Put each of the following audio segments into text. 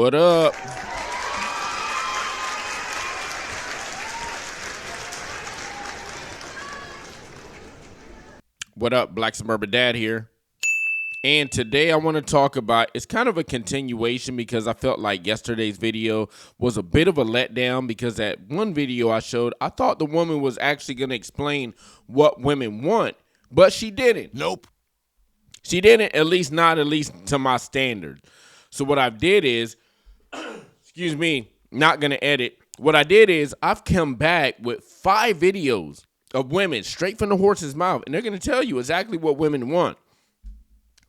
What up? What up? Black Suburban Dad here. And today I want to talk about, it's kind of a continuation because I felt like yesterday's video was a bit of a letdown because that one video I showed, I thought the woman was actually going to explain what women want, but she didn't. Nope. She didn't, at least to my standards. So what I did is, excuse me, not going to edit. What I did is I've come back with 5 videos of women straight from the horse's mouth, and they're going to tell you exactly what women want.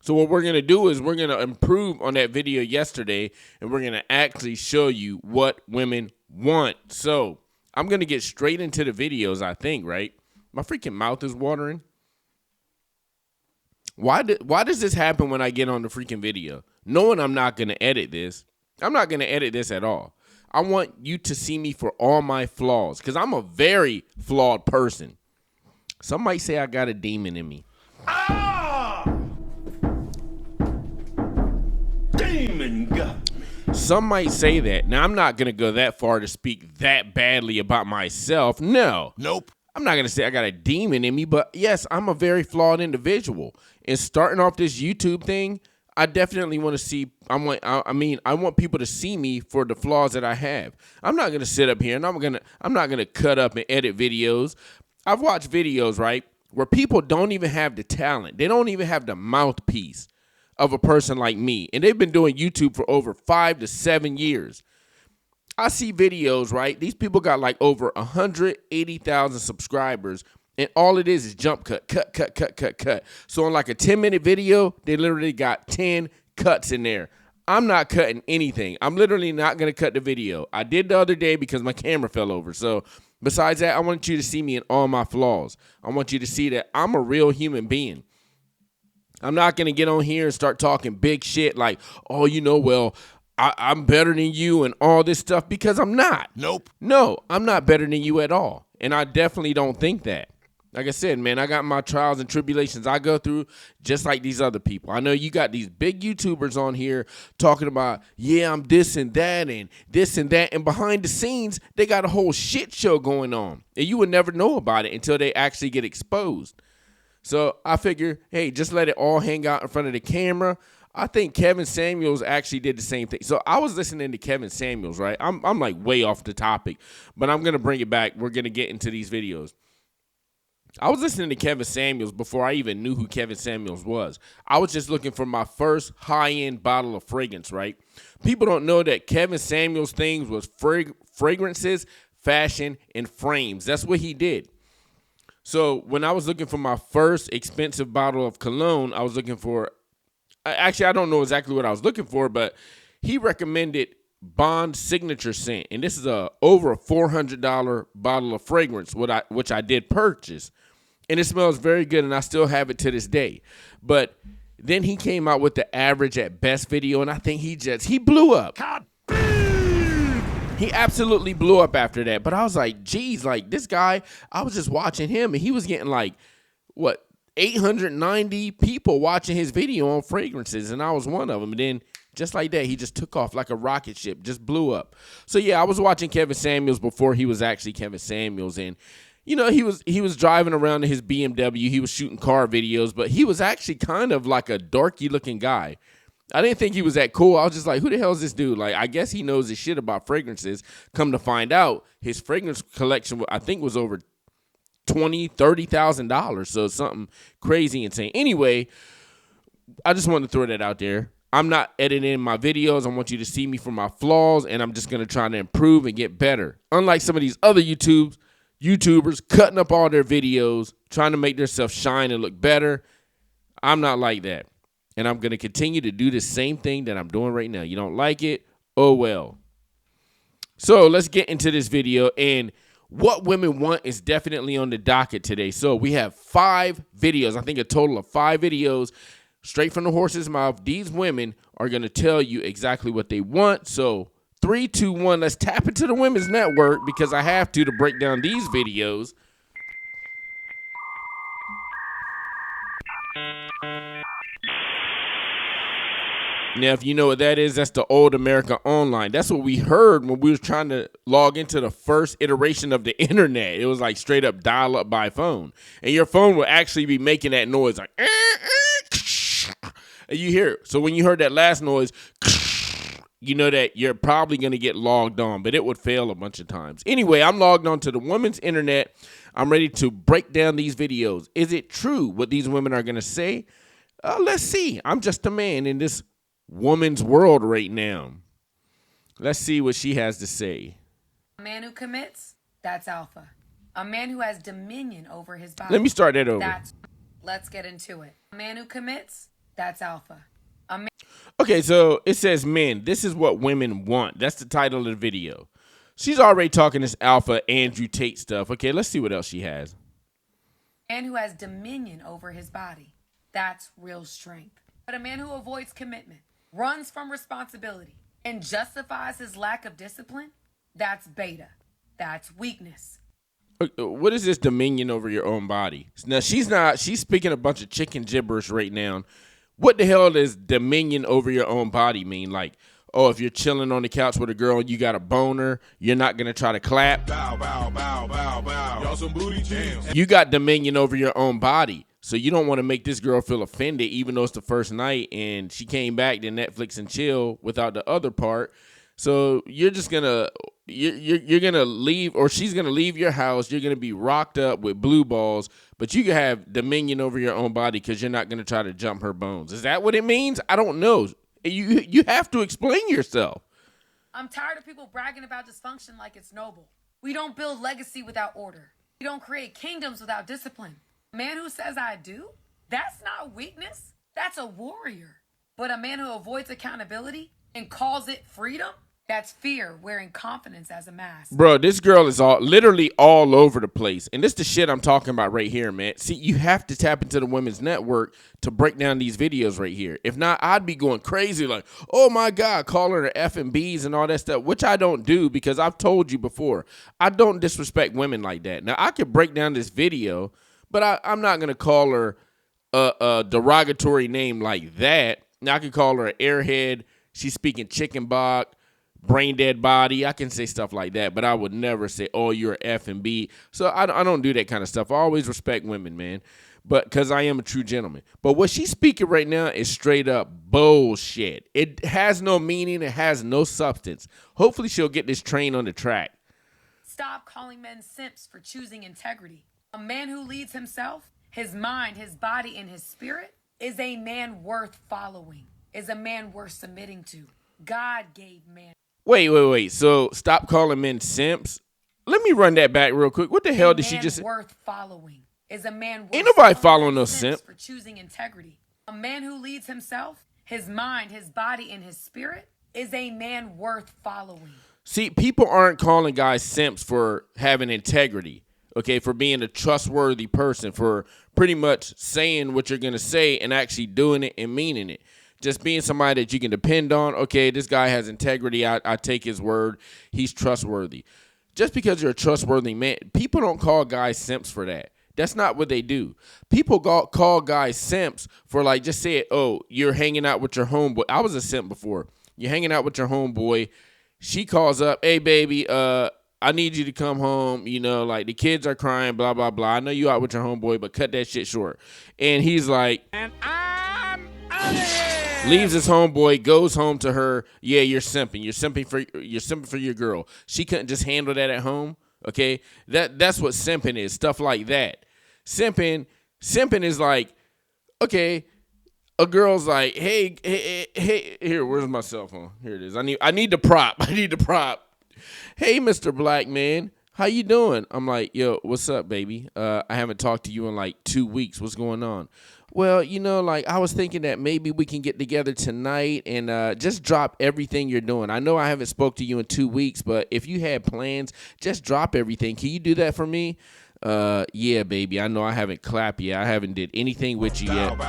So what we're going to do is we're going to improve on that video yesterday, and we're going to actually show you what women want. So I'm going to get straight into the videos, I think, right? My freaking mouth is watering. Why does this happen when I get on the freaking video? Knowing I'm not going to edit this. I'm not going to edit this at all. I want you to see me for all my flaws because I'm a very flawed person. Some might say I got a demon in me. Demon got me. Some might say that. Now, I'm not going to go that far to speak that badly about myself. No. Nope. I'm not going to say I got a demon in me, but yes, I'm a very flawed individual. And starting off this YouTube thing, I definitely want to see, I want people to see me for the flaws that I have. I'm not going to sit up here and I'm not going to cut up and edit videos. I've watched videos, right, where people don't even have the talent. They don't even have the mouthpiece of a person like me. And they've been doing YouTube for over 5 to 7 years. I see videos, right? These people got like over 180,000 subscribers, and all it is jump cut. So on like a 10-minute video, they literally got 10 cuts in there. I'm not cutting anything. I'm literally not going to cut the video. I did the other day because my camera fell over. So besides that, I want you to see me in all my flaws. I want you to see that I'm a real human being. I'm not going to get on here and start talking big shit like, oh, I'm better than you and all this stuff, because I'm not. Nope. No, I'm not better than you at all. And I definitely don't think that. Like I said, man, I got my trials and tribulations I go through just like these other people. I know you got these big YouTubers on here talking about, yeah, I'm this and that and this and that. And behind the scenes, they got a whole shit show going on. And you would never know about it until they actually get exposed. So I figure, hey, just let it all hang out in front of the camera. I think Kevin Samuels actually did the same thing. So I was listening to Kevin Samuels, right? I'm like way off the topic, but I'm going to bring it back. We're going to get into these videos. I was listening to Kevin Samuels before I even knew who Kevin Samuels was. I was just looking for my first high-end bottle of fragrance, right? People don't know that Kevin Samuels' things was fragrances, fashion, and frames. That's what he did. So when I was looking for my first expensive bottle of cologne, I was looking for, actually, I don't know exactly what I was looking for, but he recommended Bond Signature Scent. And this is over a $400 bottle of fragrance, which I did purchase. And it smells very good, and I still have it to this day. But then he came out with the average at best video, and I think he blew up. God. He absolutely blew up after that. But I was like, geez, like this guy, I was just watching him, and he was getting like, 890 people watching his video on fragrances, and I was one of them. And then just like that, he just took off like a rocket ship, just blew up. So yeah, I was watching Kevin Samuels before he was actually Kevin Samuels, and he was driving around in his BMW. He was shooting car videos, but he was actually kind of like a dorky looking guy. I didn't think he was that cool. I was just like, who the hell is this dude? Like, I guess he knows his shit about fragrances. Come to find out, his fragrance collection, I think, was over $20,000-$30,000. So something crazy insane. Anyway, I just wanted to throw that out there. I'm not editing my videos. I want you to see me for my flaws, and I'm just going to try to improve and get better. Unlike some of these other YouTubers cutting up all their videos, trying to make themselves shine and look better. I'm not like that. And I'm going to continue to do the same thing that I'm doing right now. You don't like it? Oh, well. So let's get into this video. And what women want is definitely on the docket today. So we have 5 videos. I think a total of 5 videos straight from the horse's mouth. These women are going to tell you exactly what they want. So 3, 2, 1, let's tap into the Women's Network because I have to break down these videos. Now, if you know what that is, that's the old America Online. That's what we heard when we was trying to log into the first iteration of the internet. It was like straight up dial up by phone. And your phone will actually be making that noise like, and you hear it. So when you heard that last noise, you know that you're probably going to get logged on, but it would fail a bunch of times. Anyway, I'm logged on to the women's internet. I'm ready to break down these videos. Is it true what these women are going to say? Let's see. I'm just a man in this woman's world right now. Let's see what she has to say. A man who commits, that's alpha. A man who has dominion over his body. Let me start that over. Let's get into it. A man who commits, that's alpha. Okay, so it says men. This is what women want. That's the title of the video. She's already talking this alpha Andrew Tate stuff. Okay, let's see what else she has. A man who has dominion over his body, that's real strength. But a man who avoids commitment, runs from responsibility, and justifies his lack of discipline, that's beta. That's weakness. What is this dominion over your own body? Now, she's speaking a bunch of chicken gibberish right now. What the hell does dominion over your own body mean? Like, oh, if you're chilling on the couch with a girl and you got a boner, you're not going to try to clap? Bow, bow, bow, bow, bow. Y'all some booty jams. You got dominion over your own body. So you don't want to make this girl feel offended, even though it's the first night and she came back to Netflix and chill without the other part. So you're just gonna you're gonna leave, or she's gonna leave your house. You're gonna be rocked up with blue balls, but you can have dominion over your own body because you're not gonna try to jump her bones. Is that what it means? I don't know. You have to explain yourself. I'm tired of people bragging about dysfunction like it's noble. We don't build legacy without order. We don't create kingdoms without discipline. A man who says I do, that's not weakness. That's a warrior. But a man who avoids accountability and calls it freedom, that's fear wearing confidence as a mask. Bro, this girl is literally all over the place. And this is the shit I'm talking about right here, man. See, you have to tap into the women's network to break down these videos right here. If not, I'd be going crazy like, oh my God, calling her F and Bs and all that stuff, which I don't do because I've told you before. I don't disrespect women like that. Now, I could break down this video, but I'm not going to call her a derogatory name like that. Now, I could call her an airhead. She's speaking chicken bok. Brain dead body. I can say stuff like that, but I would never say, oh, you're F and B. So I don't do that kind of stuff. I always respect women, man, but because I am a true gentleman. But what she's speaking right now is straight up bullshit. It has no meaning. It has no substance. Hopefully she'll get this train on the track. Stop calling men simps for choosing integrity. A man who leads himself, his mind, his body, and his spirit is a man worth following, is a man worth submitting to. God gave man. Wait. So stop calling men simps. Let me run that back real quick. What the hell did she just say? Worth following is a man worth Ain't nobody following no simp for choosing integrity. A man who leads himself, his mind, his body, and his spirit is a man worth following. See, people aren't calling guys simps for having integrity, okay, for being a trustworthy person, for pretty much saying what you're going to say and actually doing it and meaning it. Just being somebody that you can depend on. Okay, this guy has integrity. I take his word. He's trustworthy. Just because you're a trustworthy man, people don't call guys simps for that. That's not what they do. People call guys simps for, like, just say it, oh, you're hanging out with your homeboy. I was a simp before. You're hanging out with your homeboy. She calls up, hey, baby, I need you to come home. You know, like, the kids are crying, blah, blah, blah. I know you out with your homeboy, but cut that shit short. And he's like, and I'm out of here. Leaves his homeboy, goes home to her. Yeah, you're simping. You're simping for your girl. She couldn't just handle that at home. Okay, that's what simping is. Stuff like that. Simping is like, okay, a girl's like, hey, here, where's my cell phone? Here it is. I need the prop. Hey, Mr. Black Man, how you doing? I'm like, yo, what's up, baby? I haven't talked to you in like 2 weeks. What's going on? Well, you know, like, I was thinking that maybe we can get together tonight and just drop everything you're doing. I know I haven't spoke to you in 2 weeks, but if you had plans, just drop everything. Can you do that for me? Yeah, baby. I know I haven't clapped yet. I haven't did anything with you yet. But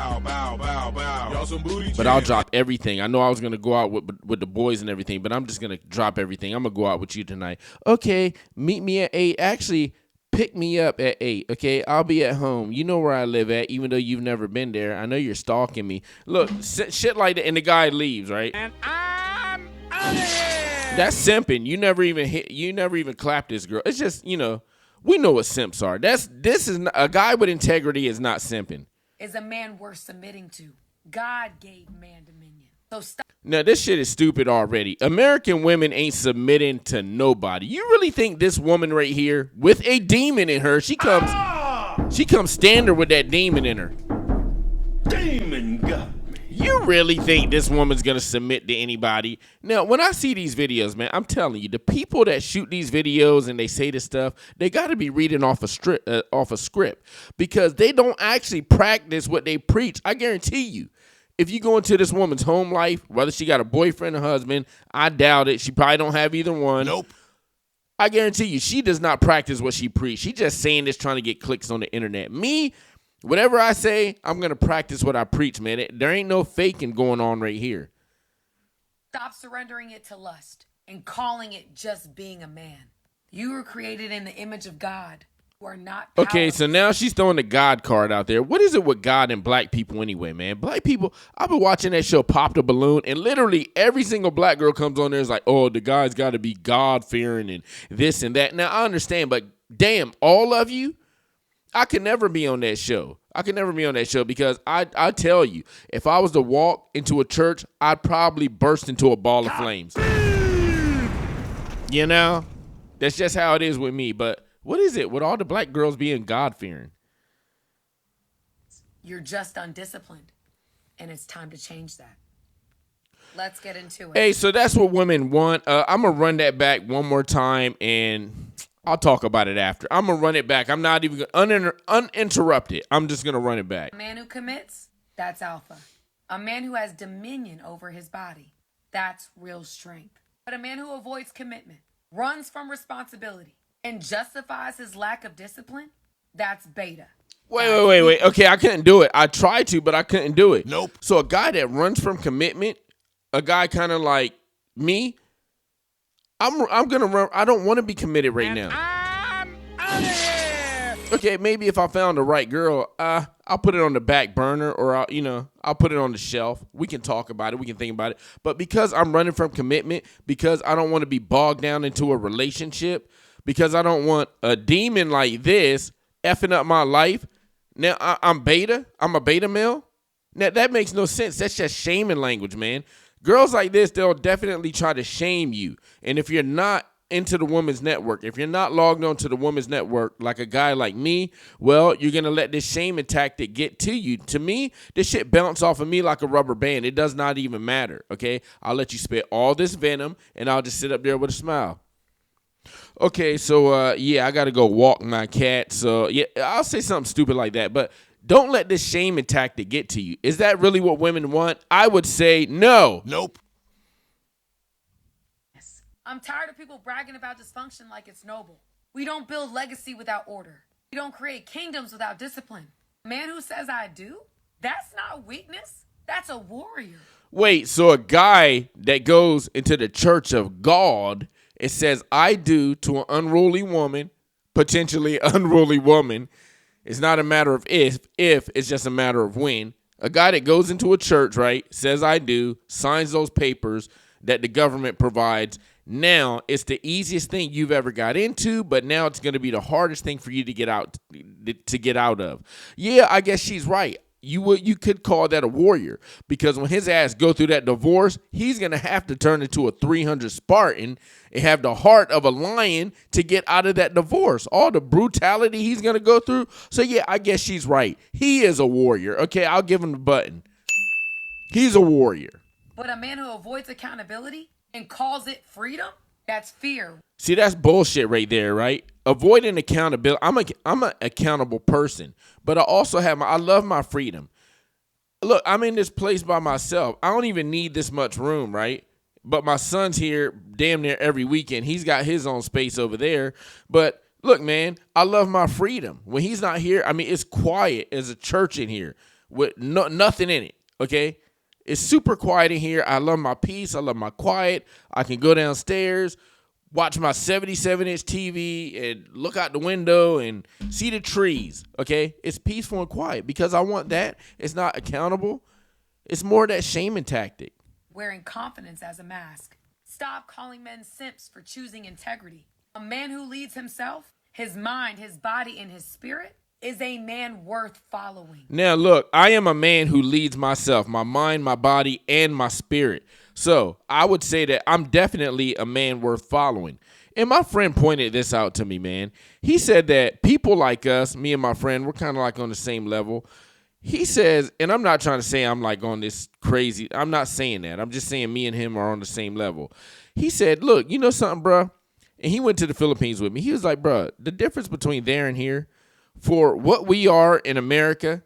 I'll drop everything. I know I was going to go out with the boys and everything, but I'm just going to drop everything. I'm going to go out with you tonight. Okay, meet me at 8. Actually, pick me up at 8, okay? I'll be at home. You know where I live at, even though you've never been there. I know you're stalking me. Look, shit like that, and the guy leaves, right? And I'm out of here. That's simping. You never even clapped this girl. It's just, we know what simps are. This is not, a guy with integrity is not simping. Is a man worth submitting to? God gave man dominion. So stop. Now, this shit is stupid already. American women ain't submitting to nobody. You really think this woman right here, with a demon in her, she comes standard with that demon in her. Demon got me. You really think this woman's going to submit to anybody? Now, when I see these videos, man, I'm telling you, the people that shoot these videos and they say this stuff, they got to be reading off a script because they don't actually practice what they preach. I guarantee you. If you go into this woman's home life, whether she got a boyfriend or husband, I doubt it. She probably don't have either one. Nope. I guarantee you, she does not practice what she preach. She's just saying this trying to get clicks on the internet. Me, whatever I say, I'm going to practice what I preach, man. There ain't no faking going on right here. Stop surrendering it to lust and calling it just being a man. You were created in the image of God. You are not powerless. Okay, so now she's throwing the God card out there. What is it with God and black people anyway, man? Black people, I've been watching that show Pop the Balloon, and literally every single black girl comes on there is like, oh, the guy's got to be God-fearing and this and that. Now, I understand, but damn, all of you, I could never be on that show. I could never be on that show because I tell you, if I was to walk into a church, I'd probably burst into a ball of flames. You know? That's just how it is with me, but what is it with all the black girls being God-fearing? You're just undisciplined, and it's time to change that. Let's get into it. Hey, so that's what women want. I'm going to run that back one more time, and I'll talk about it after. I'm going to run it back. I'm not even going to uninterrupted. I'm just going to run it back. A man who commits, that's alpha. A man who has dominion over his body, that's real strength. But a man who avoids commitment, runs from responsibility, and justifies his lack of discipline, that's beta. Wait. Okay, I couldn't do it. I tried to, but I couldn't do it. Nope. So a guy that runs from commitment, a guy kind of like me, I'm going to run. I don't want to be committed right now. I'm out of here. Okay, maybe if I found the right girl, I'll put it on the back burner or I'll put it on the shelf. We can talk about it. We can think about it. But because I'm running from commitment, because I don't want to be bogged down into a relationship, because I don't want a demon like this effing up my life. Now, I'm beta. I'm a beta male. Now, that makes no sense. That's just shaming language, man. Girls like this, they'll definitely try to shame you. And if you're not into the women's network, if you're not logged on to the women's network like a guy like me, well, you're going to let this shaming tactic get to you. To me, this shit bounce off of me like a rubber band. It does not even matter, okay? I'll let you spit all this venom, and I'll just sit up there with a smile. Okay, so, I got to go walk my cat. So, yeah, I'll say something stupid like that. But don't let this shaming tactic get to you. Is that really what women want? I would say no. Nope. I'm tired of people bragging about dysfunction like it's noble. We don't build legacy without order. We don't create kingdoms without discipline. A man who says I do, that's not weakness. That's a warrior. Wait, so a guy that goes into the church of God, it says I do to an unruly woman, potentially unruly woman. It's not a matter of if, it's just a matter of when. A guy that goes into a church, right, says I do, signs those papers that the government provides. Now, it's the easiest thing you've ever got into, but now it's going to be the hardest thing for you to get out of. Yeah, I guess she's right. You could call that a warrior, because when his ass go through that divorce, he's going to have to turn into a 300 Spartan and have the heart of a lion to get out of that divorce. All the brutality he's going to go through. So, yeah, I guess she's right. He is a warrior. Okay, I'll give him the button. He's a warrior. But a man who avoids accountability and calls it freedom, that's fear. See, that's bullshit right there, right? Avoiding accountability. I'm an accountable person, but I also I love my freedom. Look, I'm in this place by myself. I don't even need this much room, right? But my son's here damn near every weekend. He's got his own space over there. But look, man, I love my freedom. When he's not here, I mean, it's quiet as a church in here with nothing in it, okay? It's super quiet in here. I love my peace. I love my quiet. I can go downstairs, watch my 77-inch TV and look out the window and see the trees, okay? It's peaceful and quiet because I want that. It's not accountable. It's more that shaming tactic. Wearing confidence as a mask. Stop calling men simps for choosing integrity. A man who leads himself, his mind, his body, and his spirit is a man worth following. Now, look, I am a man who leads myself, my mind, my body, and my spirit. So I would say that I'm definitely a man worth following. And my friend pointed this out to me, man. He said that people like us, me and my friend, we're kind of like on the same level. He says, and I'm not trying to say I'm like on this crazy, I'm not saying that. I'm just saying me and him are on the same level. He said, look, you know something, bro? And he went to the Philippines with me. He was like, bro, the difference between there and here, for what we are in America,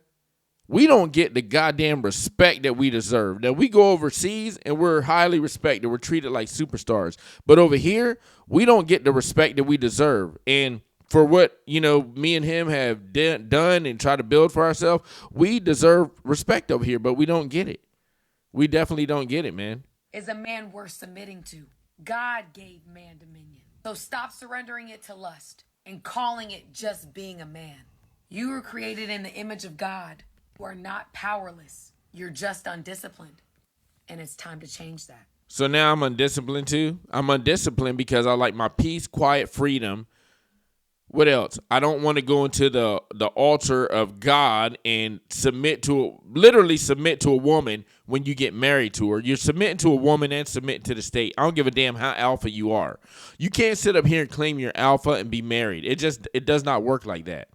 we don't get the goddamn respect that we deserve. Now, we go overseas and we're highly respected. We're treated like superstars. But over here, we don't get the respect that we deserve. And for what, you know, me and him have done and try to build for ourselves, we deserve respect over here, but we don't get it. We definitely don't get it, man. Is a man worth submitting to. God gave man dominion. So stop surrendering it to lust and calling it just being a man. You were created in the image of God. You are not powerless. You're just undisciplined. And it's time to change that. So now I'm undisciplined too? I'm undisciplined because I like my peace, quiet, freedom. What else? I don't want to go into the altar of God and literally submit to a woman when you get married to her. You're submitting to a woman and submitting to the state. I don't give a damn how alpha you are. You can't sit up here and claim you're alpha and be married. It does not work like that.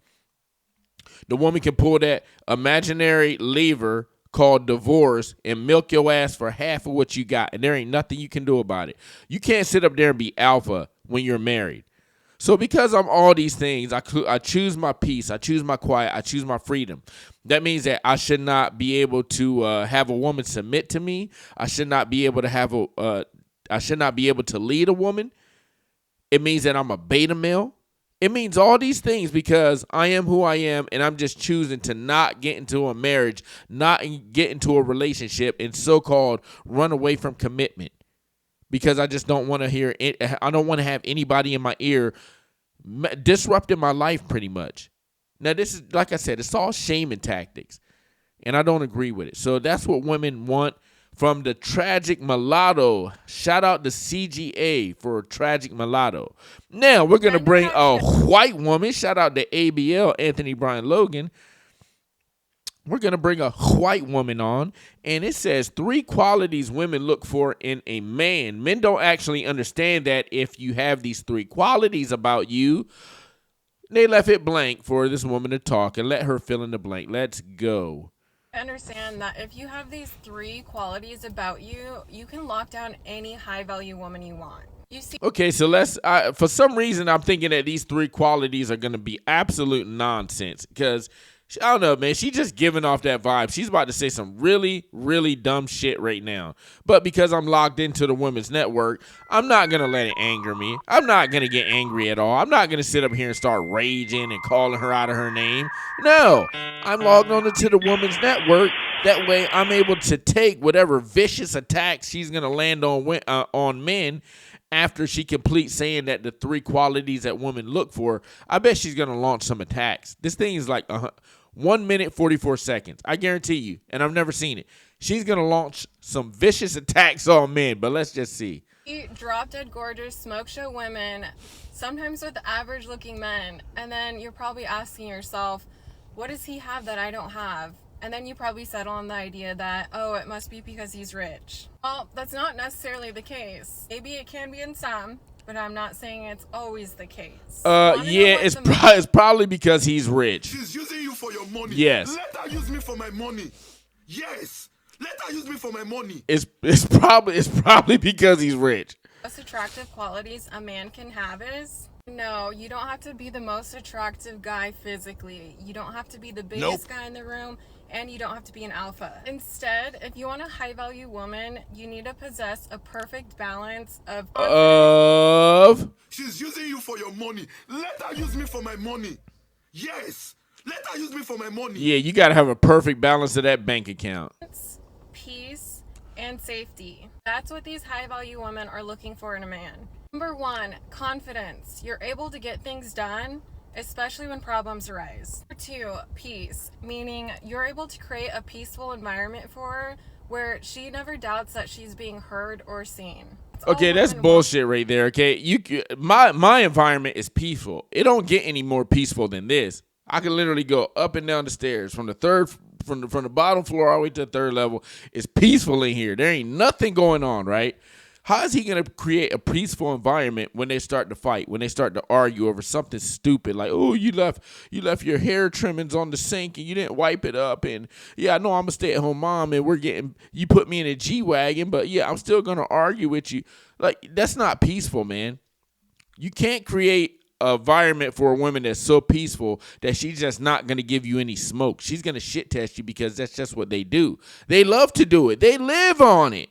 The woman can pull that imaginary lever called divorce and milk your ass for half of what you got, and there ain't nothing you can do about it. You can't sit up there and be alpha when you're married. So because I'm all these things, I choose my peace, I choose my quiet, I choose my freedom. That means that I should not be able to have a woman submit to me. I should not be able to I should not be able to lead a woman. It means that I'm a beta male. It means all these things because I am who I am, and I'm just choosing to not get into a marriage, not get into a relationship, and so-called run away from commitment. Because I just don't want to hear it. I don't want to have anybody in my ear disrupting my life pretty much. Now, this is, like I said, it's all shaming tactics, and I don't agree with it. So that's what women want from the Tragic Mulatto. Shout out to CGA for Tragic Mulatto. Now, we're going to bring a white woman. Shout out to ABL, Anthony Brian Logan. We're going to bring a white woman on, and it says 3 qualities women look for in a man. Men don't actually understand that if you have these 3 qualities about you. They left it blank for this woman to talk, and let her fill in the blank. Let's go. Understand that if you have these 3 qualities about you, you can lock down any high-value woman you want. You see. Okay, so let's, for some reason, I'm thinking that these 3 qualities are going to be absolute nonsense because I don't know, man. She just giving off that vibe. She's about to say some really, really dumb shit right now. But because I'm logged into the Women's Network, I'm not going to let it anger me. I'm not going to get angry at all. I'm not going to sit up here and start raging and calling her out of her name. No, I'm logged on to the Women's Network. That way I'm able to take whatever vicious attacks she's going to land on men after she completes saying that the 3 qualities that women look for. I bet she's going to launch some attacks. This thing is like 1 minute, 44 seconds. I guarantee you, and I've never seen it. She's going to launch some vicious attacks on men, but let's just see. Drop-dead gorgeous smoke show women, sometimes with average-looking men, and then you're probably asking yourself, what does he have that I don't have? And then you probably settle on the idea that, oh, it must be because he's rich. Well, that's not necessarily the case. Maybe it can be in some, but I'm not saying it's always the case. Yeah, it's probably because he's rich. She's using you for your money. Yes. Let her use me for my money. Yes. Let her use me for my money. It's probably because he's rich. Most attractive qualities a man can have is, no, you don't have to be the most attractive guy physically. You don't have to be the biggest guy in the room. And you don't have to be an alpha. Instead, if you want a high-value woman, you need to possess a perfect balance of... She's using you for your money. Let her use me for my money. Yes. Let her use me for my money. Yeah, you got to have a perfect balance of that bank account. Peace and safety. That's what these high-value women are looking for in a man. Number 1, confidence. You're able to get things done, especially when problems arise. Number 2, peace, meaning you're able to create a peaceful environment for her where she never doubts that she's being heard or seen. Okay, that's bullshit right there. Okay, my environment is peaceful. It don't get any more peaceful than this. I can literally go up and down the stairs from the bottom floor all the way to the third level. It's peaceful in here. There ain't nothing going on, right? How is he going to create a peaceful environment when they start to fight, when they start to argue over something stupid like, oh, you left your hair trimmings on the sink and you didn't wipe it up, and yeah, I know I'm a stay-at-home mom and you put me in a G-Wagon, but yeah, I'm still going to argue with you. Like, that's not peaceful, man. You can't create an environment for a woman that's so peaceful that she's just not going to give you any smoke. She's going to shit test you because that's just what they do. They love to do it. They live on it.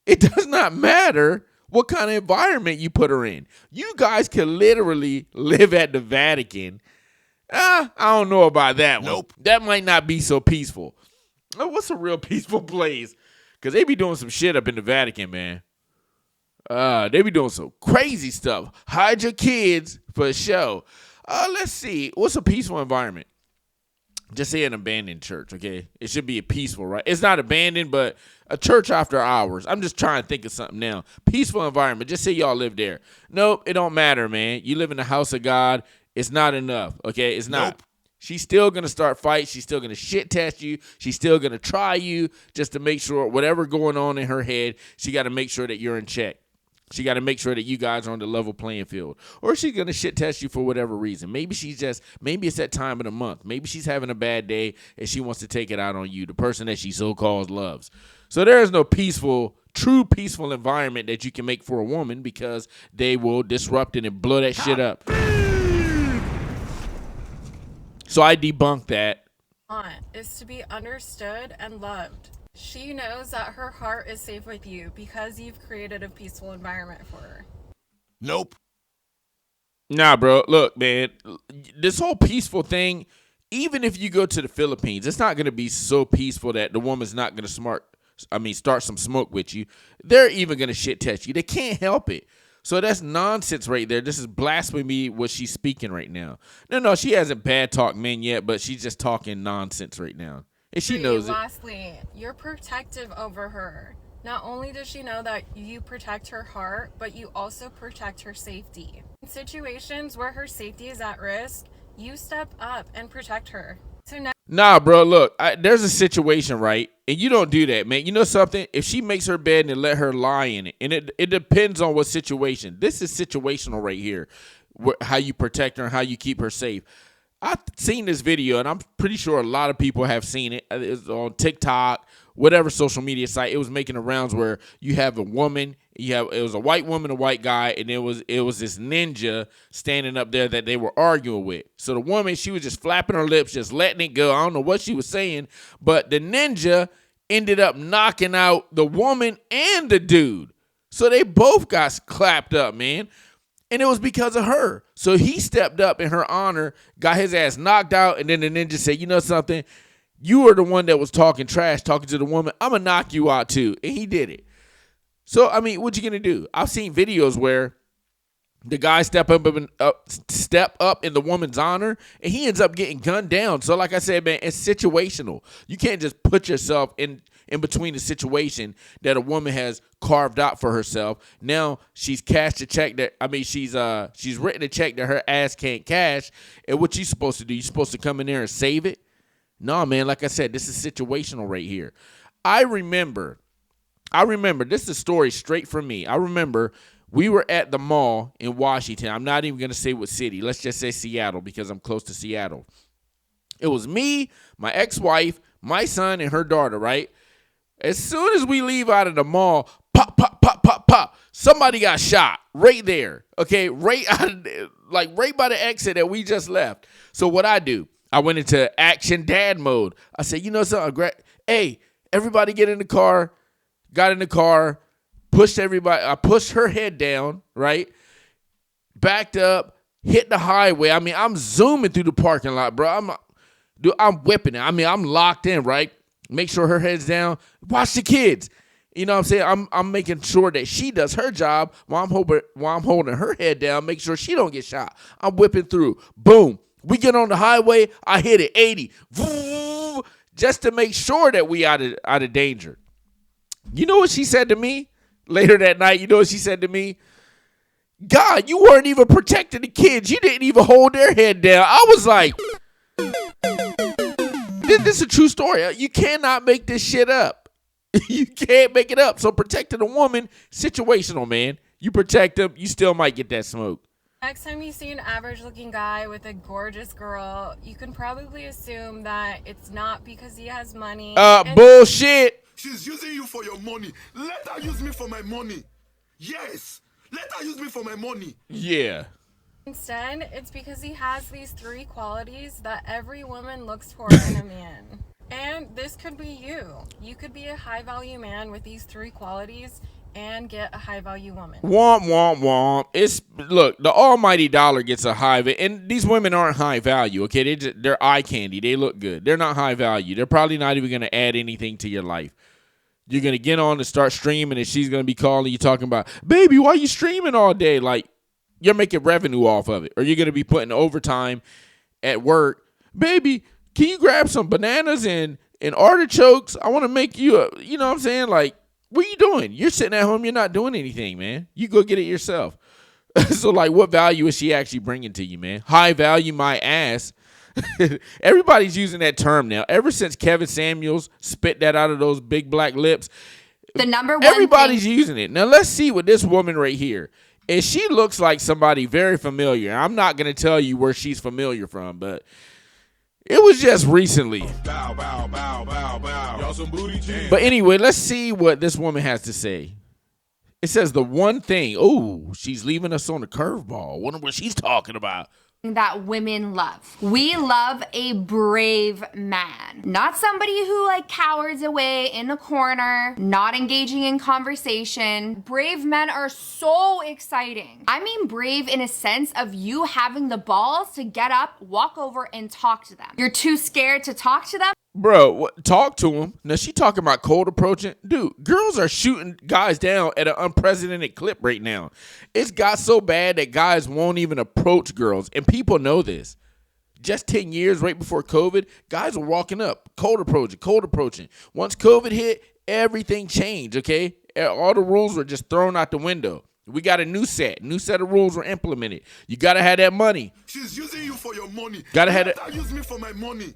It does not matter what kind of environment you put her in. You guys can literally live at the Vatican. I don't know about that one. Nope. That might not be so peaceful. What's a real peaceful place? Because they be doing some shit up in the Vatican, man. They be doing some crazy stuff. Hide your kids for a show. Let's see. What's a peaceful environment? Just say an abandoned church, okay? It should be a peaceful, right? It's not abandoned, but a church after hours. I'm just trying to think of something now. Peaceful environment. Just say y'all live there. Nope, it don't matter, man. You live in the house of God. It's not enough, okay? It's not. Nope. She's still going to start fights. She's still going to shit test you. She's still going to try you just to make sure whatever going on in her head, she got to make sure that you're in check. She got to make sure that you guys are on the level playing field. Or she's going to shit test you for whatever reason. Maybe it's that time of the month. Maybe she's having a bad day and she wants to take it out on you, the person that she so-called loves. So there is no true peaceful environment that you can make for a woman because they will disrupt it and blow that shit up. So I debunk that. Is to be understood and loved. She knows that her heart is safe with you because you've created a peaceful environment for her. Nope. Nah, bro. Look, man, this whole peaceful thing, even if you go to the Philippines, it's not going to be so peaceful that the woman's not going to start some smoke with you. They're even going to shit test you. They can't help it. So that's nonsense right there. This is blasphemy what she's speaking right now. No, she hasn't bad talked men yet, but she's just talking nonsense right now. And she knows it. Lastly, you're protective over her. Not only does she know that you protect her heart, but you also protect her safety. In situations where her safety is at risk, you step up and protect her. So now, nah, bro, look, there's a situation, right? And you don't do that, man. You know something? If she makes her bed and let her lie in it, and it depends on what situation. This is situational right here, how you protect her and how you keep her safe. I've seen this video, and I'm pretty sure a lot of people have seen it. It's on TikTok, whatever social media site. It was making the rounds where you have a woman, it was a white woman, a white guy, and it was this ninja standing up there that they were arguing with. So the woman, she was just flapping her lips, just letting it go. I don't know what she was saying, but the ninja ended up knocking out the woman and the dude. So they both got clapped up, man. And it was because of her. So he stepped up in her honor, got his ass knocked out, and then the ninja said, you know something? You were the one that was talking trash, talking to the woman. I'm going to knock you out too. And he did it. So, I mean, what you going to do? I've seen videos where the guy step up in the woman's honor, and he ends up getting gunned down. So, like I said, man, it's situational. You can't just put yourself in between the situation that a woman has carved out for herself. Now she's cashed a check she's written a check that her ass can't cash. And what you supposed to do? You supposed to come in there and save it? No, man. Like I said, this is situational right here. I remember. This is a story straight from me. I remember we were at the mall in Washington. I'm not even going to say what city. Let's just say Seattle because I'm close to Seattle. It was me, my ex-wife, my son, and her daughter, right? As soon as we leave out of the mall, pop, pop, pop, pop, pop, somebody got shot right there, okay? Right by the exit that we just left. So what I do, I went into action dad mode. I said, you know something? Hey, everybody get in the car. Got in the car, pushed everybody. I pushed her head down, right? Backed up, hit the highway. I mean, I'm zooming through the parking lot, bro. I'm whipping it. I mean, I'm locked in, right? Make sure her head's down. Watch the kids. You know what I'm saying? I'm making sure that she does her job while I'm holding her head down, make sure she don't get shot. I'm whipping through. Boom. We get on the highway. I hit it 80. Just to make sure that we out of danger. You know what she said to me later that night? You know what she said to me? God, you weren't even protecting the kids. You didn't even hold their head down. I was like, this is a true story. You cannot make this shit up. You can't make it up. So protecting a woman, situational, man. You protect them, you still might get that smoke. Next time you see an average-looking guy with a gorgeous girl, you can probably assume that it's not because he has money. Bullshit. She's using you for your money. Let her use me for my money. Yes. Let her use me for my money. Yeah. Instead, it's because he has these 3 qualities that every woman looks for in a man. And this could be you. You could be a high-value man with these 3 qualities and get a high-value woman. Womp, womp, womp. Look, the almighty dollar gets a high, and these women aren't high value, okay? They're eye candy. They look good. They're not high value. They're probably not even going to add anything to your life. You're going to get on and start streaming, and she's going to be calling you talking about, baby, why are you streaming all day? Like, you're making revenue off of it. Or you're going to be putting overtime at work. Baby, can you grab some bananas and artichokes? I want to make you you know what I'm saying? Like, what are you doing? You're sitting at home. You're not doing anything, man. You go get it yourself. So, like, what value is she actually bringing to you, man? High value my ass. Everybody's using that term now. Ever since Kevin Samuels spit that out of those big black lips, the number one everybody's using it. Now, let's see what this woman right here. And she looks like somebody very familiar. I'm not going to tell you where she's familiar from, but it was just recently. Bow, bow, bow, bow, bow. Y'all some booty jam. But anyway, let's see what this woman has to say. It says the one thing. Oh, she's leaving us on a curveball. Wonder what she's talking about. that women love. We love a brave man, not somebody who like cowers away in a corner, not engaging in conversation. Brave men are so exciting. I mean brave in a sense of you having the balls to get up, walk over and talk to them. You're too scared to talk to them. Bro, talk to him. Now, she talking about cold approaching. Dude, girls are shooting guys down at an unprecedented clip right now. It's got so bad that guys won't even approach girls. And people know this. Just 10 years right before COVID, guys were walking up, cold approaching. Once COVID hit, everything changed, okay? All the rules were just thrown out the window. We got a new set of rules were implemented. You got to have that money. She's using you for your money. Gotta have Let that. her use me for my money.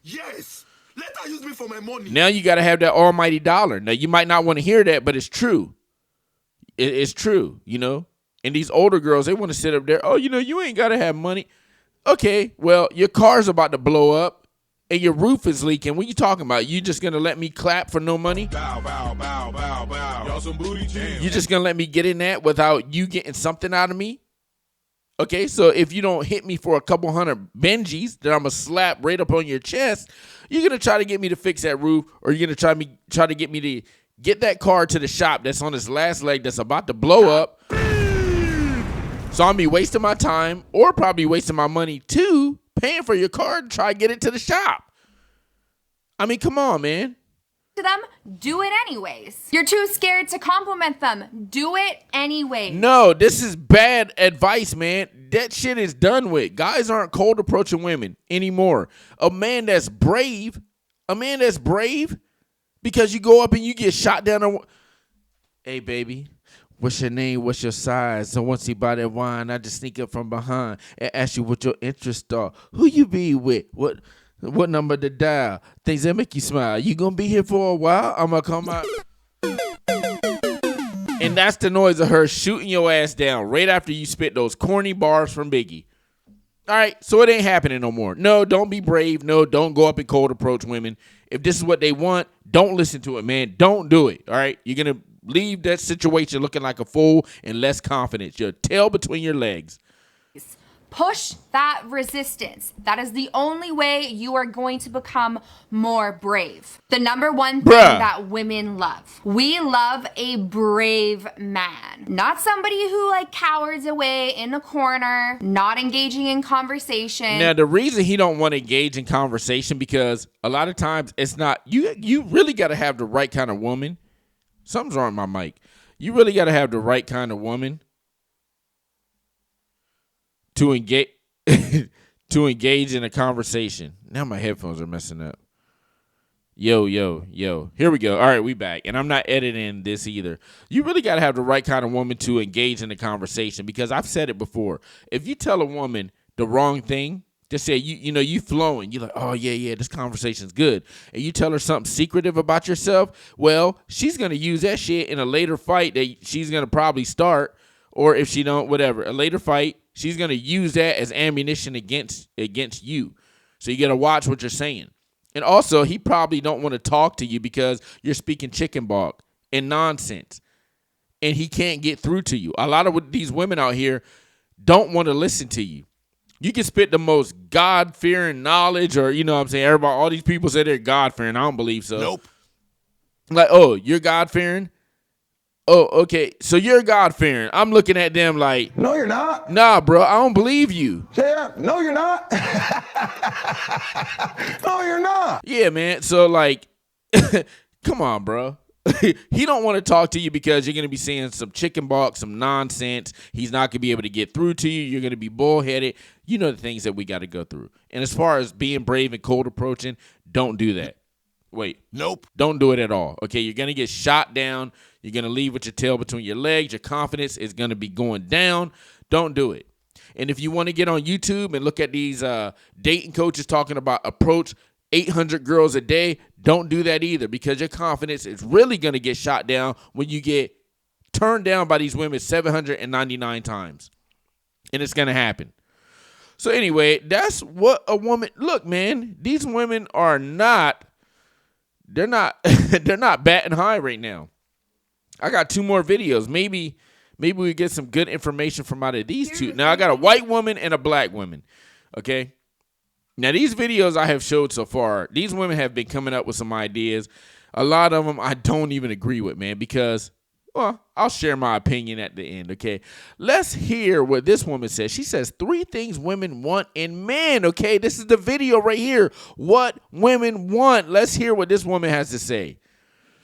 Yes. Let her use me for my money. Now you got to have that almighty dollar. Now, you might not want to hear that, but it's true. It's true, you know? And these older girls, they want to sit up there. Oh, you know, you ain't got to have money. Okay, well, your car's about to blow up and your roof is leaking. What you talking about? You just going to let me clap for no money? Bow, bow, bow, bow, bow. Y'all some booty jam. You just going to let me get in that without you getting something out of me? Okay, so if you don't hit me for a couple hundred Benjis that I'm going to slap right up on your chest, you're going to try to get me to fix that roof, or you're going to try to get me to get that car to the shop that's on its last leg that's about to blow up. So I'm going to be wasting my time or probably wasting my money too, paying for your car to try to get it to the shop. I mean, come on, man. To them, do it anyways. You're too scared to compliment them. Do it anyways. No, this is bad advice, man. That shit is done with. Guys aren't cold approaching women anymore. A man that's brave, because you go up and you get shot down. Hey, baby, what's your name? What's your size? So once you buy that wine, I just sneak up from behind and ask you what your interests are. Who you be with? What number to dial? Things that make you smile. You gonna be here for a while? I'm gonna come out. And that's the noise of her shooting your ass down right after you spit those corny bars from Biggie. All right, so it ain't happening no more. No, don't be brave. No, don't go up and cold approach women. If this is what they want, don't listen to it, man. Don't do it, all right? You're gonna leave that situation looking like a fool and less confidence. Your tail between your legs. Push that resistance. That is the only way you are going to become more brave. The number one thing that women love. We love a brave man. Not somebody who like cowers away in a corner, not engaging in conversation. Now, the reason he don't want to engage in conversation because a lot of times it's not, you really got to have the right kind of woman Something's wrong with my mic. You really got to have the right kind of woman to engage in a conversation. Now my headphones are messing up. Yo. Here we go. All right, we back. And I'm not editing this either. You really got to have the right kind of woman to engage in the conversation, because I've said it before. If you tell a woman the wrong thing, just say, you flowing. You're like, oh, yeah, this conversation's good. And you tell her something secretive about yourself, well, she's going to use that shit in a later fight that she's going to probably start, or if she don't, whatever. A later fight, she's going to use that as ammunition against you. So you got to watch what you're saying. And also, he probably don't want to talk to you because you're speaking chicken balk and nonsense. And he can't get through to you. A lot of these women out here don't want to listen to you. You can spit the most God-fearing knowledge, or, everybody, all these people say they're God-fearing. I don't believe so. Nope. Like, oh, you're God-fearing? Oh, okay. So you're God-fearing. I'm looking at them like, No, you're not. nah, bro, I don't believe you. Yeah, no, you're not. No, you're not. Yeah, man. So, like, come on, bro. He don't want to talk to you because you're going to be saying some chicken balk, some nonsense. He's not going to be able to get through to you. You're going to be bullheaded. You know the things that we got to go through. And as far as being brave and cold approaching, don't do that. Wait. Nope. Don't do it at all. Okay, you're going to get shot down. You're going to leave with your tail between your legs. Your confidence is going to be going down. Don't do it. And if you want to get on YouTube and look at these dating coaches talking about approach 800 girls a day, don't do that either, because your confidence is really going to get shot down when you get turned down by these women 799 times. And it's going to happen. So anyway, that's what a woman, look, man, these women are not, they're not batting high right now. I got 2 more videos. Maybe we get some good information from out of these 2. Now I got a white woman and a black woman. Okay. Now, these videos I have showed so far, these women have been coming up with some ideas. A lot of them I don't even agree with, man, because, well, I'll share my opinion at the end, okay? Let's hear what this woman says. She says 3 things women want in men, okay? This is the video right here. What women want. Let's hear what this woman has to say.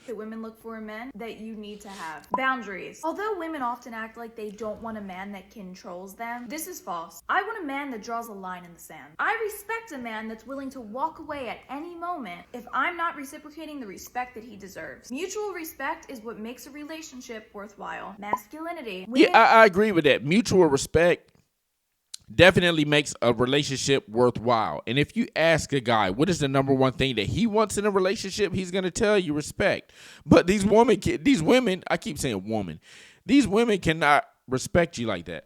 That women look for in men that you need to have. Boundaries. Although women often act like they don't want a man that controls them, this is false. I want a man that draws a line in the sand. I respect a man that's willing to walk away at any moment if I'm not reciprocating the respect that he deserves. Mutual respect is what makes a relationship worthwhile. Masculinity. Yeah, I agree with that. Mutual respect definitely makes a relationship worthwhile. And if you ask a guy, what is the number one thing that he wants in a relationship, he's going to tell you respect. But these women, I keep saying woman, these women cannot respect you like that.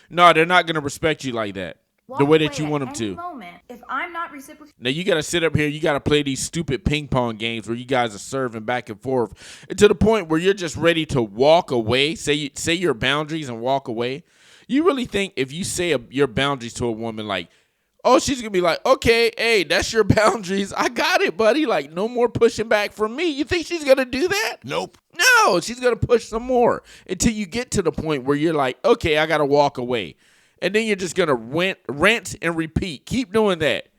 No, they're not going to respect you like that. The way that you want them to. Moment, if I'm not reciprocating. Now you got to sit up here. You got to play these stupid ping pong games where you guys are serving back and forth, and to the point where you're just ready to walk away. Say your boundaries and walk away. You really think if you say your boundaries to a woman, like, oh, she's gonna be like, okay, hey, that's your boundaries. I got it, buddy. Like, no more pushing back from me. You think she's gonna do that? Nope. No, she's gonna push some more until you get to the point where you're like, okay, I gotta walk away. And then you're just going to rinse and repeat. Keep doing that.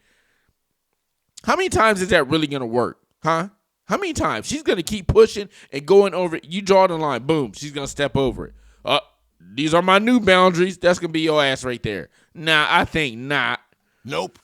How many times is that really going to work? Huh? How many times? She's going to keep pushing and going over it. You draw the line. Boom. She's going to step over it. These are my new boundaries. That's going to be your ass right there. Nah, I think not. Nope.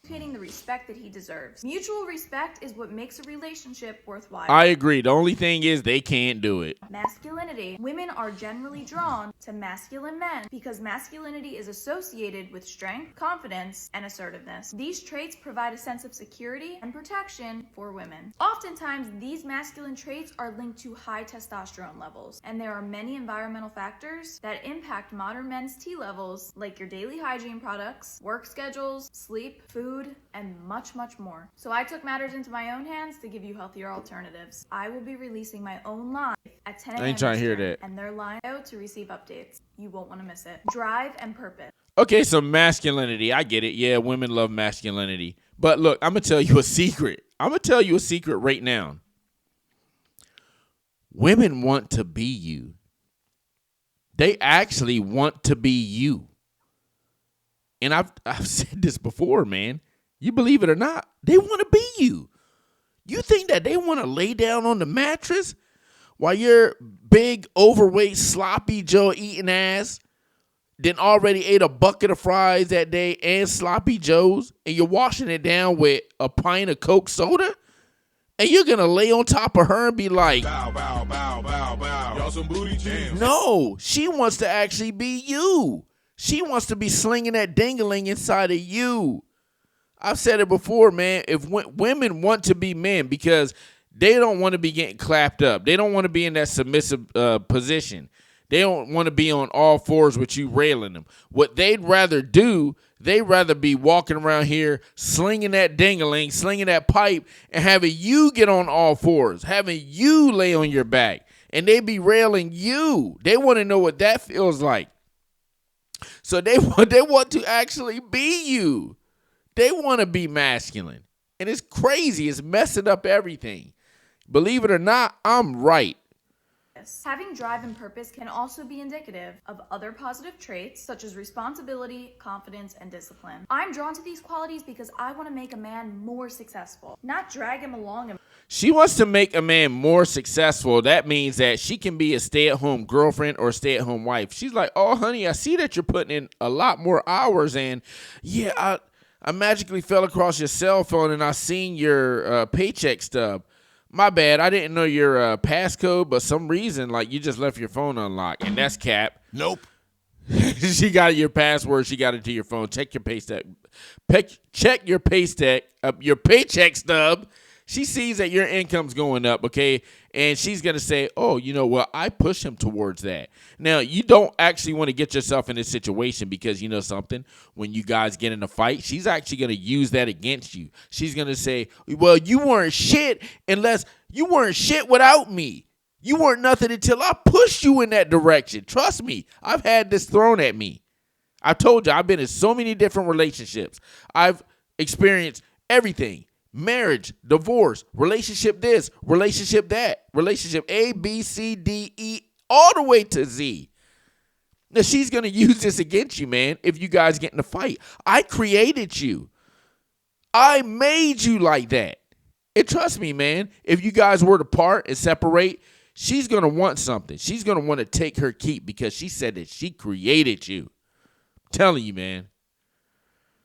The respect that he deserves. Mutual respect is what makes a relationship worthwhile. I agree. The only thing is they can't do it. Masculinity. Women are generally drawn to masculine men because masculinity is associated with strength, confidence, and assertiveness. These traits provide a sense of security and protection for women. Oftentimes, these masculine traits are linked to high testosterone levels, and there are many environmental factors that impact modern men's T levels, like your daily hygiene products, work schedules, sleep, food, and much, much more. So I took matters into my own hands to give you healthier alternatives. I will be releasing my own live at 10 a.m. I ain't trying to hear that. And their line out to receive updates. You won't want to miss it. Drive and purpose. Okay, so masculinity. I get it. Yeah, women love masculinity. But look, I'm going to tell you a secret. I'm going to tell you a secret right now. Women want to be you. They actually want to be you. And I've said this before, man. You believe it or not, they want to be you. You think that they want to lay down on the mattress while your big, overweight, sloppy Joe eating ass then already ate a bucket of fries that day and sloppy Joes, and you're washing it down with a pint of Coke soda? And you're going to lay on top of her and be like, Bow, bow, bow, bow, bow. Y'all some booty jams. no, she wants to actually be you. She wants to be slinging that dingling inside of you. I've said it before, man. If women want to be men because they don't want to be getting clapped up. They don't want to be in that submissive position. They don't want to be on all fours with you railing them. What they'd rather do, they'd rather be walking around here slinging that dingling, slinging that pipe, and having you get on all fours, having you lay on your back, and they be railing you. They want to know what that feels like. So they want to actually be you. They want to be masculine. And it's crazy. It's messing up everything. Believe it or not, I'm right. Having drive and purpose can also be indicative of other positive traits such as responsibility, confidence, and discipline. I'm drawn to these qualities because I want to make a man more successful, not drag him along. She wants to make a man more successful. That means that she can be a stay-at-home girlfriend or stay-at-home wife. She's like, oh, honey, I see that you're putting in a lot more hours. And yeah, I magically fell across your cell phone and I seen your paycheck stub. My bad. I didn't know your passcode, but some reason, like, you just left your phone unlocked, and that's cap. Nope. She got your password. She got it to your phone. Check your paycheck. Check your paycheck. Your paycheck stub. She sees that your income's going up, okay, and she's going to say, oh, you know what, I push him towards that. Now, you don't actually want to get yourself in this situation because you know something, when you guys get in a fight, she's actually going to use that against you. She's going to say, well, you weren't shit without me. You weren't nothing until I pushed you in that direction. Trust me, I've had this thrown at me. I told you, I've been in so many different relationships. I've experienced everything. Marriage, divorce, relationship this, relationship that, relationship A, B, C, D, E, all the way to Z. Now, she's going to use this against you, man, if you guys get in a fight. I created you. I made you like that. And trust me, man, if you guys were to part and separate, she's going to want something. She's going to want to take her keep because she said that she created you. I'm telling you, man.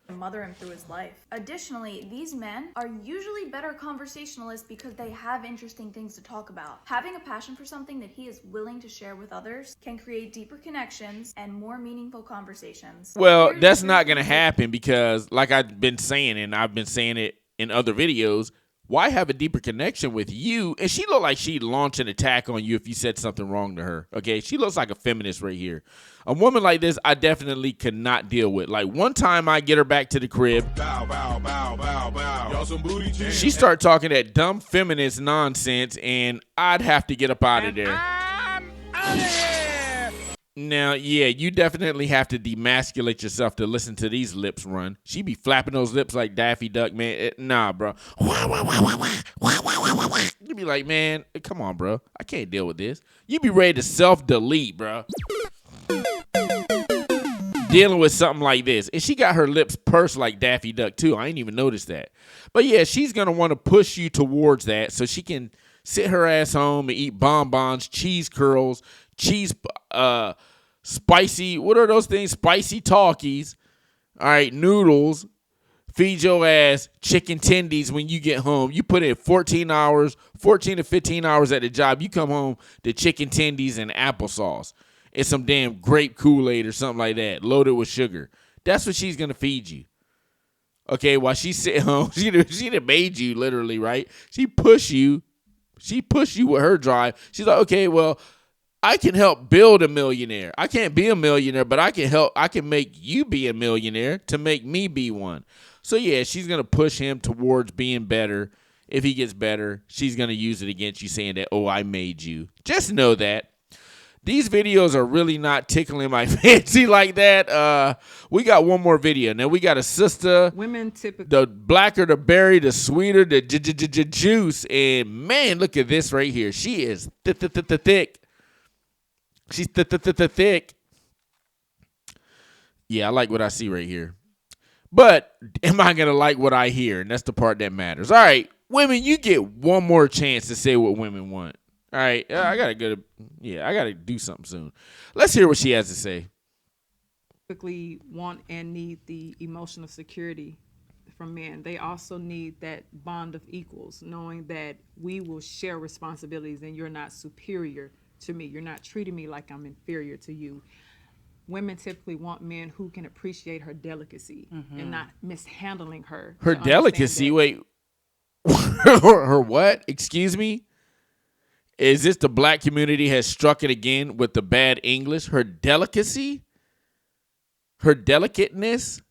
Mother him through his life. Additionally, these men are usually better conversationalists because they have interesting things to talk about. Having a passion for something that he is willing to share with others can create deeper connections and more meaningful conversations. Well, that's not going to happen because, like I've been saying, and I've been saying it in other videos, why have a deeper connection with you? And she looked like she'd launch an attack on you if you said something wrong to her. Okay, she looks like a feminist right here. A woman like this, I definitely could not deal with. Like, one time I get her back to the crib. Bow, bow, bow, bow, bow. Y'all some booty jams. She start talking that dumb feminist nonsense, and I'd have to get up out of there. I'm out of here. Now, yeah, you definitely have to demasculate yourself to listen to these lips run. She be flapping those lips like Daffy Duck, man. Nah, bro. You be like, man, come on, bro. I can't deal with this. You be ready to self-delete, bro. Dealing with something like this. And she got her lips pursed like Daffy Duck, too. I ain't even noticed that. But, yeah, she's going to want to push you towards that so she can sit her ass home and eat bonbons, cheese curls, spicy, what are those things? Spicy Talkies. All right, noodles. Feed your ass chicken tendies when you get home. You put in 14 to 15 hours at the job. You come home to chicken tendies and applesauce. And some damn grape Kool-Aid or something like that, loaded with sugar. That's what she's going to feed you. Okay, while she's sitting home, she done made you, literally, right? She push you with her drive. She's like, okay, well, I can help build a millionaire. I can't be a millionaire, but I can make you be a millionaire to make me be one. So, yeah, she's going to push him towards being better. If he gets better, she's going to use it against you saying that, oh, I made you. Just know that. These videos are really not tickling my fancy like that. We got one more video. Now, we got a sister. Women typically. The blacker the berry, the sweeter the juice. And, man, look at this right here. She is thick. She's thick. Yeah, I like what I see right here. But am I going to like what I hear? And that's the part that matters. All right, women, you get one more chance to say what women want. All right, I gotta do something soon. Let's hear what she has to say. Typically want and need the emotional security from men. They also need that bond of equals, knowing that we will share responsibilities and you're not superior to me. You're not treating me like I'm inferior to you. Women typically want men who can appreciate her delicacy and not mishandling her. Her delicacy? Wait. Her what? Excuse me? Is this the black community has struck it again with the bad English? Her delicacy? Her delicateness?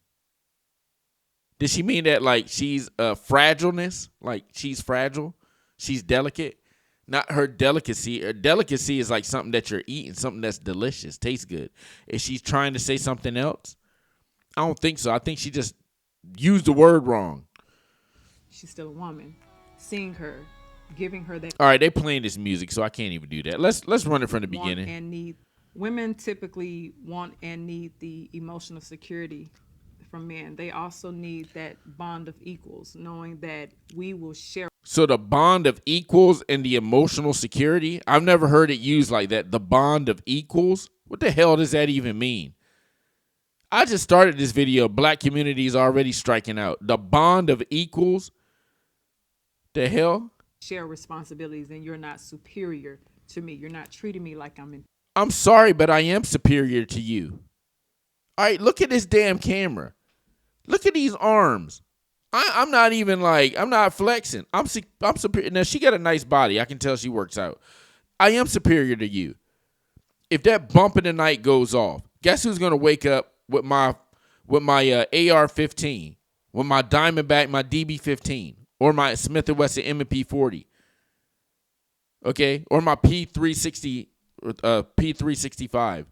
Did she mean that like she's fragileness? Like she's fragile? She's delicate? Not her delicacy. Her delicacy is like something that you're eating, something that's delicious, tastes good. Is she trying to say something else? I don't think so. I think she just used the word wrong. She's still a woman. Seeing her, giving her that. All right, they playing this music, so I can't even do that. Let's run it from the beginning. And need. Women typically want and need the emotional security from men. They also need that bond of equals, knowing that we will share. So the bond of equals and the emotional security, I've never heard it used like that. The bond of equals? What the hell does that even mean? I just started this video. Black community is already striking out. The bond of equals? The hell? Share responsibilities and you're not superior to me. You're not treating me like I'm sorry, but I am superior to you. All right, look at this damn camera. Look at these arms. I'm not even like, I'm not flexing. I'm superior. Now, she got a nice body. I can tell she works out. I am superior to you. If that bump in the night goes off, guess who's going to wake up with my AR-15, with my Diamondback, my DB-15, or my Smith & Wesson M&P 40, okay, or my P360, P365.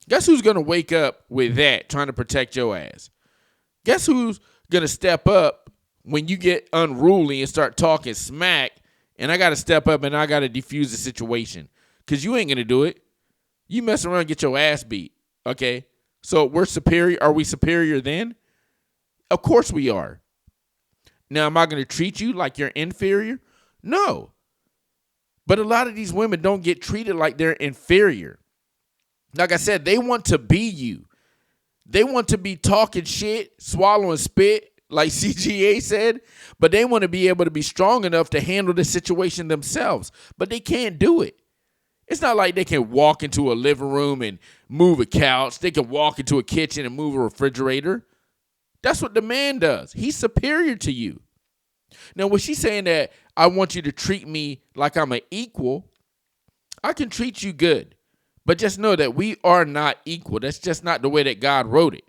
Guess who's going to wake up with that trying to protect your ass? Guess who's going to step up when you get unruly and start talking smack, and I got to step up and I got to defuse the situation? Because you ain't going to do it. You mess around and get your ass beat, okay? So we're superior. Are we superior then? Of course we are. Now, am I going to treat you like you're inferior? No. But a lot of these women don't get treated like they're inferior. Like I said, they want to be you. They want to be talking shit, swallowing spit, like CGA said, but they want to be able to be strong enough to handle the situation themselves, but they can't do it. It's not like they can walk into a living room and move a couch. They can walk into a kitchen and move a refrigerator. That's what the man does. He's superior to you. Now, when she's saying that I want you to treat me like I'm an equal, I can treat you good. But just know that we are not equal. That's just not the way that God wrote it.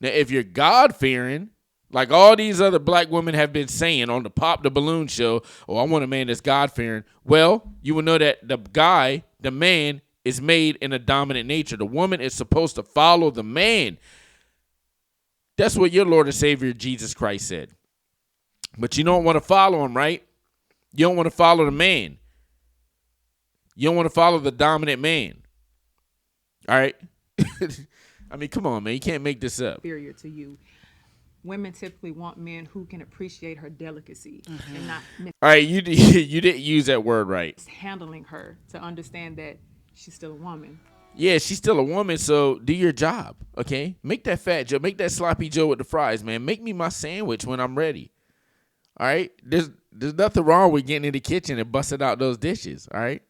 Now, if you're God-fearing, like all these other black women have been saying on the Pop the Balloon show, oh, I want a man that's God-fearing, well, you will know that the man, is made in a dominant nature. The woman is supposed to follow the man. That's what your Lord and Savior Jesus Christ said. But you don't want to follow him, right? You don't want to follow the man. You don't want to follow the dominant man. All right. I mean, come on, man. You can't make this up. Superior to you. Women typically want men who can appreciate her delicacy and not all right, you didn't use that word right. Handling her to understand that she's still a woman. Yeah, she's still a woman, so do your job, okay? Make that Fat Joe. Make that Sloppy Joe with the fries, man. Make me my sandwich when I'm ready. All right? There's nothing wrong with getting in the kitchen and busting out those dishes, all right?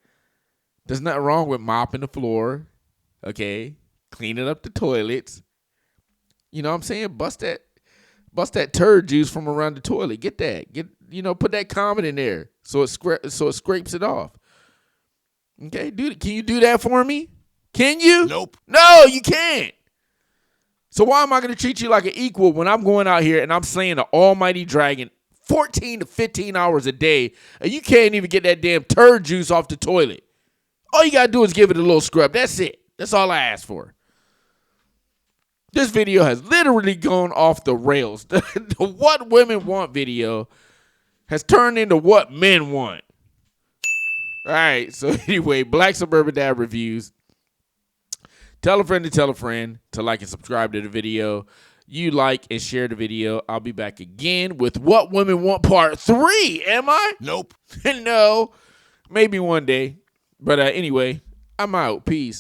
There's nothing wrong with mopping the floor. Okay, cleaning up the toilets. You know what I'm saying? Bust that turd juice from around the toilet. Get that. Put that comment in there so it scrapes it off. Okay, dude, can you do that for me? Can you? Nope. No, you can't. So why am I going to treat you like an equal when I'm going out here and I'm slaying the almighty dragon 14 to 15 hours a day and you can't even get that damn turd juice off the toilet? All you got to do is give it a little scrub. That's it. That's all I asked for. This video has literally gone off the rails. The what women want video has turned into what men want. All right. So anyway, Black Suburban Dad Reviews. Tell a friend to like and subscribe to the video. you like and share the video. I'll be back again with What Women Want Part 3. Am I? Nope. No. Maybe one day. But anyway, I'm out. Peace.